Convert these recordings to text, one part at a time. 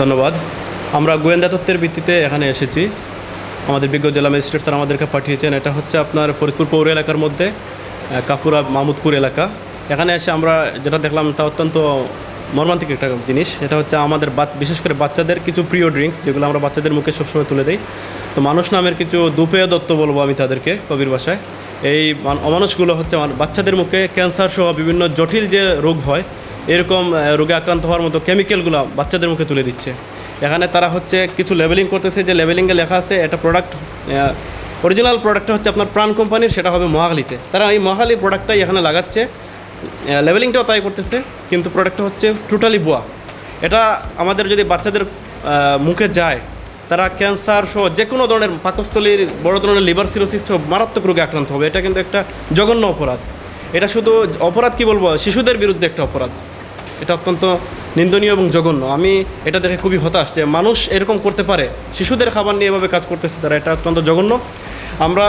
ধন্যবাদ। আমরা গোয়েন্দা তথ্যের ভিত্তিতে এখানে এসেছি। আমাদের বিজ্ঞ জেলা ম্যাজিস্ট্রেট স্যার আমাদেরকে পাঠিয়েছেন। এটা হচ্ছে আপনার ফরিদপুর পৌর এলাকার মধ্যে কাফুরা মাহমুদপুর এলাকা। এখানে এসে আমরা যেটা দেখলাম তা অত্যন্ত মর্মান্তিক একটা জিনিস। এটা হচ্ছে আমাদের বিশেষ করে বাচ্চাদের কিছু প্রিয় ড্রিঙ্কস, যেগুলো আমরা বাচ্চাদের মুখে সবসময় তুলে দিই। তো মানুষ নামের কিছু দুপেয় দত্ত বলবো আমি তাদেরকে কবির ভাষায়। এই অমানুষগুলো হচ্ছে বাচ্চাদের মুখে ক্যান্সার সহ বিভিন্ন জটিল যে রোগ হয় এরকম রোগে আক্রান্ত হওয়ার মতো কেমিক্যালগুলো বাচ্চাদের মুখে তুলে দিচ্ছে। এখানে তারা হচ্ছে কিছু লেবেলিং করতেছে, যে লেবেলিংয়ে লেখা আছে এটা প্রোডাক্ট, অরিজিনাল প্রোডাক্টটা হচ্ছে আপনার প্রাণ কোম্পানির, সেটা হবে মহাখালীতে। তারা এই মহাখালী প্রোডাক্টটাই এখানে লাগাচ্ছে, লেবেলিংটাও তাই করতেছে, কিন্তু প্রোডাক্টটা হচ্ছে টোটালি ভুয়া। এটা আমাদের যদি বাচ্চাদের মুখে যায়, তারা ক্যান্সার সহ যে কোনো ধরনের পাকস্থলীর বড় ধরনের লিভার সিরোসিস সহ মারাত্মক রোগে আক্রান্ত হবে। এটা কিন্তু একটা জঘন্য অপরাধ। এটা শুধু অপরাধ কি বলবো, শিশুদের বিরুদ্ধে একটা অপরাধ। এটা অত্যন্ত নিন্দনীয় এবং জঘন্য। আমি এটা দেখে খুবই হতাশ যে মানুষ এরকম করতে পারে, শিশুদের খাবার নিয়ে এভাবে কাজ করতেছে তারা, এটা অত্যন্ত জঘন্য। আমরা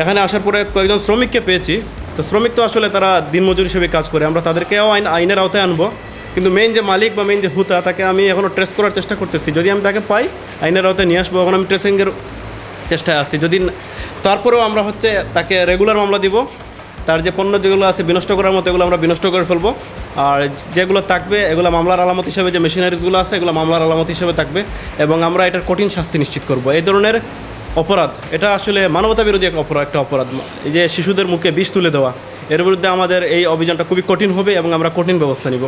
এখানে আসার পরে কয়েকজন শ্রমিককে পেয়েছি। তো শ্রমিক তো আসলে তারা দিনমজুর হিসেবে কাজ করে, আমরা তাদেরকেও আইনের আওতায় আনবো। কিন্তু মেইন যে মালিক বা মেইন যে হুতা, তাকে আমি এখনও ট্রেস করার চেষ্টা করতেছি। যদি আমি তাকে পাই আইনের আওতায় নিয়ে আসবো, এখন আমি ট্রেসিংয়ের চেষ্টায় আসছি। যদি তারপরেও আমরা হচ্ছে তাকে রেগুলার মামলা দিব। তার যে পণ্য যেগুলো আছে বিনষ্ট করার মতো, এগুলো আমরা বিনষ্ট করে ফেলবো। আর যেগুলো থাকবে এগুলো মামলার আলামত হিসেবে, যে মেশিনারিজগুলো আছে এগুলো মামলার আলামত হিসেবে থাকবে, এবং আমরা এটার কঠিন শাস্তি নিশ্চিত করব। এই ধরনের অপরাধ, এটা আসলে মানবতা বিরোধী একটা অপরাধ। এই যে শিশুদের মুখে বিষ তুলে দেওয়া, এর বিরুদ্ধে আমাদের এই অভিযানটা খুবই কঠিন হবে এবং আমরা কঠিন ব্যবস্থা নিব।